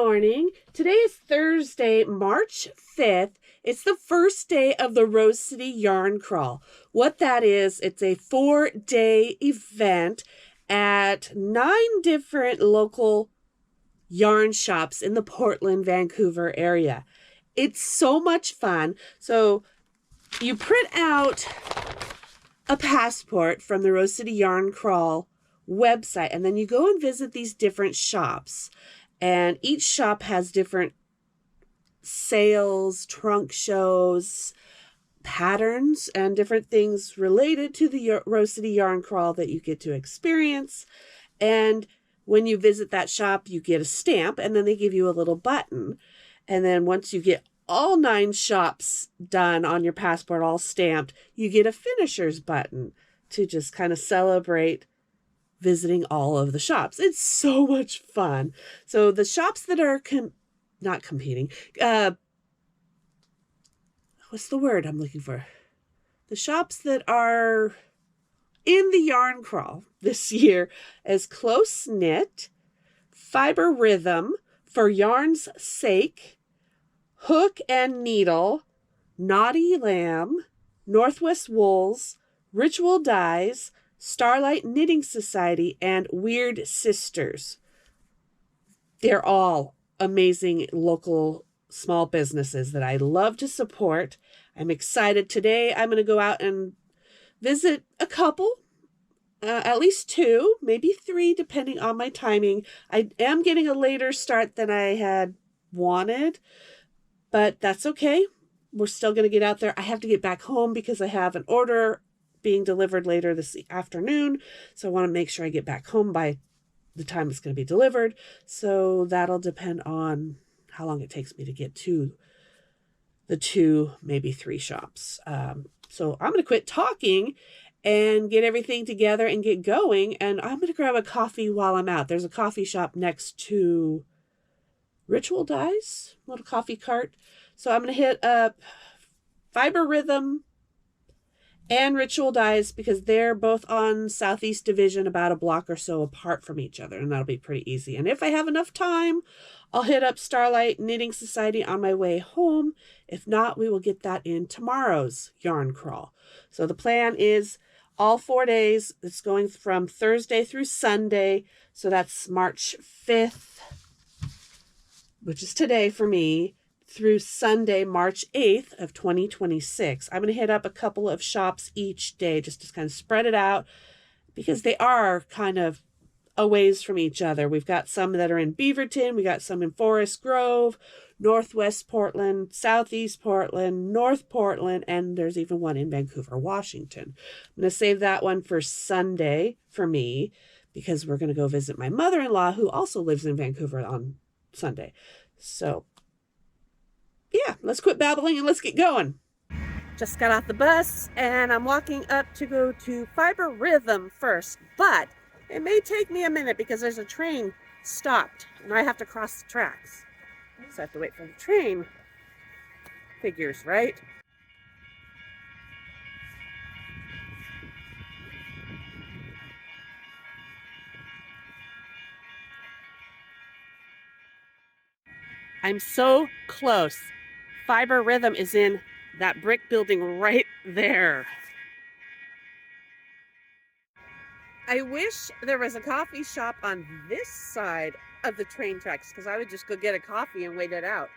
morning. Today is Thursday, March 5th. It's the first day of the Rose City Yarn Crawl. What that is, it's a 4-day event at 9 different local yarn shops in the Portland, Vancouver area. It's so much fun. So you print out a passport from the Rose City Yarn Crawl website, and then you go and visit these different shops. And each shop has different sales, trunk shows, patterns, and different things related to the Rose City Yarn Crawl that you get to experience. And when you visit that shop, you get a stamp, and then they give you a little button. And then once you get all 9 shops done on your passport, all stamped, you get a finisher's button to just kind of celebrate visiting all of the shops. It's so much fun. So the shops that are not competing, what's the word I'm looking for? The shops that are in the yarn crawl this year is Close Knit, Fiber Rhythm, For Yarn's Sake, Hook and Needle, Naughty Lamb, Northwest Wools, Ritual Dyes, Starlight Knitting Society, and Weird Sisters. They're all amazing local small businesses that I love to support. I'm excited. Today I'm going to go out and visit a couple, at least 2, maybe 3, depending on my timing. I am getting a later start than I had wanted, but that's okay. We're still going to get out there. I have to get back home because I have an order being delivered later this afternoon. So I want to make sure I get back home by the time it's going to be delivered. So that'll depend on how long it takes me to get to the 2, maybe 3 shops. So I'm going to quit talking and get everything together and get going. And I'm going to grab a coffee while I'm out. There's a coffee shop next to Ritual Dyes, little coffee cart. So I'm going to hit up Fiber Rhythm and Ritual Dyes because they're both on Southeast Division, about a block or so apart from each other, and that'll be pretty easy. And if I have enough time, I'll hit up Starlight Knitting Society on my way home. If not, we will get that in tomorrow's yarn crawl. So the plan is all 4 days. It's going from Thursday through Sunday. So that's March 5th, which is today for me, through Sunday, March 8th of 2026. I'm going to hit up a couple of shops each day just to kind of spread it out because they are kind of a ways from each other. We've got some that are in Beaverton. We got some in Forest Grove, Northwest Portland, Southeast Portland, North Portland, and there's even one in Vancouver, Washington. I'm going to save that one for Sunday for me because we're going to go visit my mother-in-law who also lives in Vancouver on Sunday. So yeah, let's quit babbling and let's get going. Just got off the bus and I'm walking up to go to Fiber Rhythm first, but it may take me a minute because there's a train stopped and I have to cross the tracks. So I have to wait for the train. Figures, right? I'm so close. Fiber Rhythm is in that brick building right there. I wish there was a coffee shop on this side of the train tracks because I would just go get a coffee and wait it out.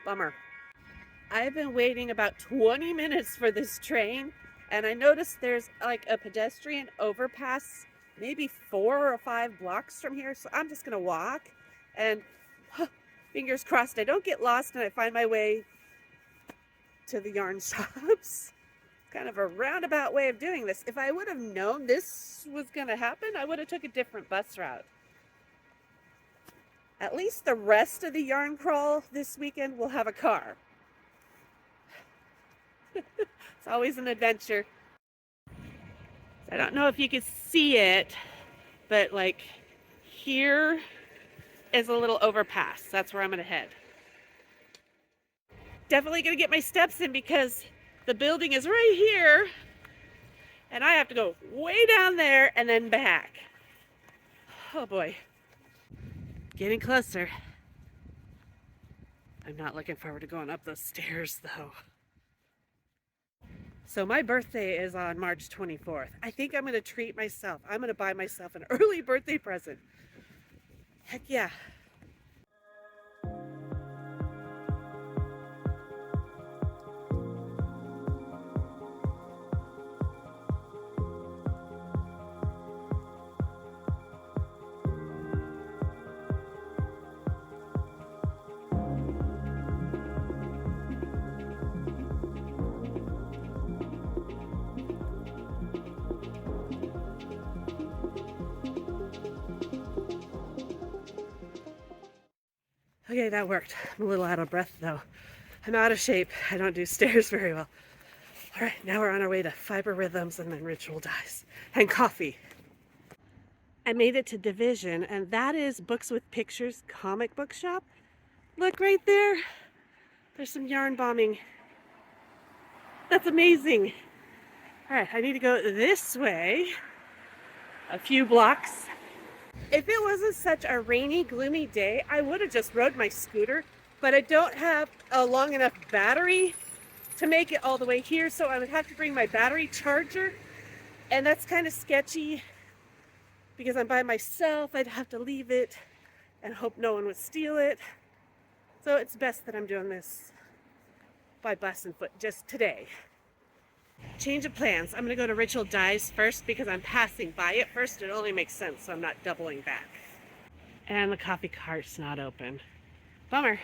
Bummer. I've been waiting about 20 minutes for this train and I noticed there's like a pedestrian overpass maybe 4 or 5 blocks from here. So I'm just going to walk and fingers crossed I don't get lost and I find my way to the yarn shops. Kind of a roundabout way of doing this. If I would have known this was going to happen, I would have took a different bus route. At least the rest of the yarn crawl this weekend will have a car. It's always an adventure. I don't know if you can see it, but like here is a little overpass. That's where I'm going to head. Definitely going to get my steps in because the building is right here and I have to go way down there and then back. Oh boy. Getting closer. I'm not looking forward to going up those stairs though. So my birthday is on March 24th. I think I'm going to treat myself. I'm going to buy myself an early birthday present. Heck yeah. Okay, that worked. I'm a little out of breath though. I'm out of shape. I don't do stairs very well. All right, now we're on our way to fiber rhythms and then ritual dyes and coffee. I made it to Division, and that is Books with Pictures comic book shop. Look right there. There's some yarn bombing. That's amazing. All right, I need to go this way a few blocks. If it wasn't such a rainy, gloomy day, I would have just rode my scooter, but I don't have a long enough battery to make it all the way here, so I would have to bring my battery charger, and that's kind of sketchy because I'm by myself. I'd have to leave it and hope no one would steal it. So it's best that I'm doing this by bus and foot just today. Change of plans. I'm going to go to Ritual Dyes first because I'm passing by it first. It only makes sense so I'm not doubling back. And the coffee cart's not open. Bummer.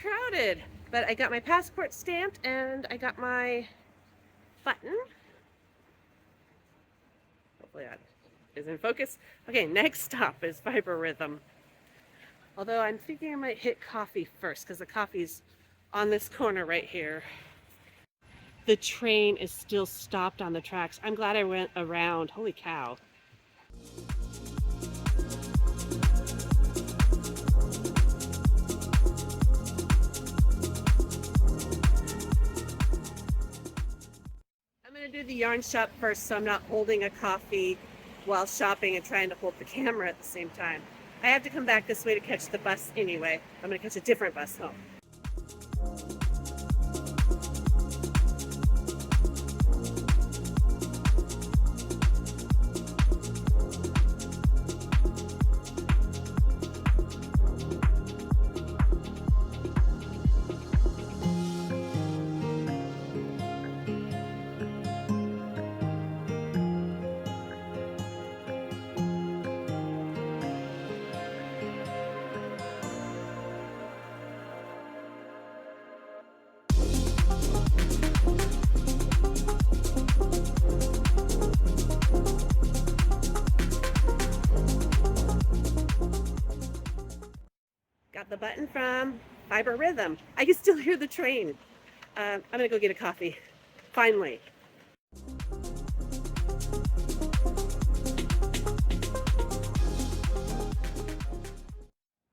Crowded, but I got my passport stamped and I got my button. Hopefully that is in focus. Okay, next stop is Fiber Rhythm. Although I'm thinking I might hit coffee first because the coffee's on this corner right here. The train is still stopped on the tracks. I'm glad I went around. Holy cow. Do the yarn shop first so I'm not holding a coffee while shopping and trying to hold the camera at the same time. I have to come back this way to catch the bus anyway. I'm going to catch a different bus home. The button from Fiber Rhythm. I can still hear the train. I'm gonna go get a coffee. Finally.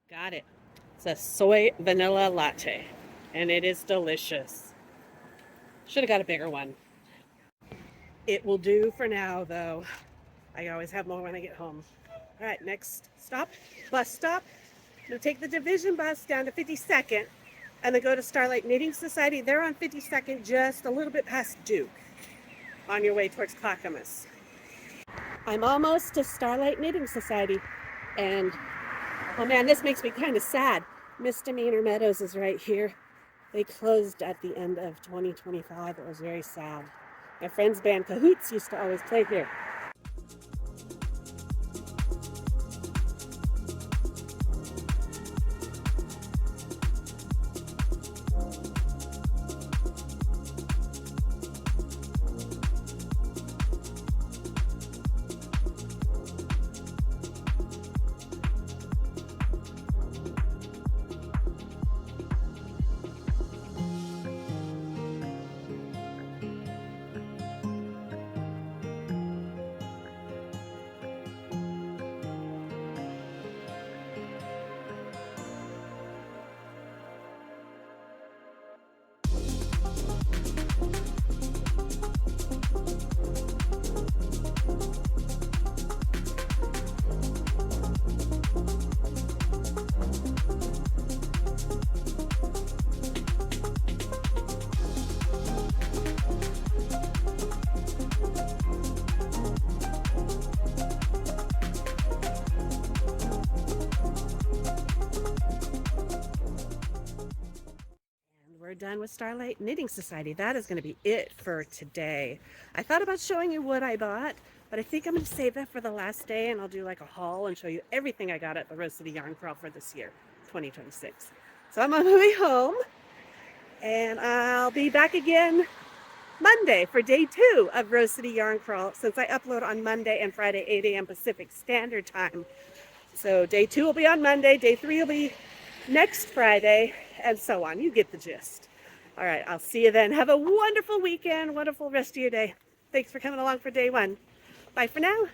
Got it. It's a soy vanilla latte, and it is delicious. Should have got a bigger one. It will do for now, though. I always have more when I get home. All right, next stop, bus stop. You'll take the Division bus down to 52nd and then go to Starlight Knitting Society. They're on 52nd, just a little bit past Duke, on your way towards Clackamas. I'm almost to Starlight Knitting Society, and oh man, this makes me kind of sad. Misdemeanor Meadows is right here. They closed at the end of 2025. It was very sad. My friend's band Cahoots used to always play here. we're done with Starlight Knitting Society. That is going to be it for today. I thought about showing you what I bought, but I think I'm going to save that for the last day, and I'll do like a haul and show you everything I got at the Rose City Yarn Crawl for this year, 2026. So I'm on my way home, and I'll be back again Monday for day 2 of Rose City Yarn Crawl, since I upload on Monday and Friday 8 a.m. Pacific Standard Time. So day 2 will be on Monday, day 3 will be next Friday, and so on. You get the gist. All right, I'll see you then. Have a wonderful weekend, wonderful rest of your day. Thanks for coming along for day 1. Bye for now.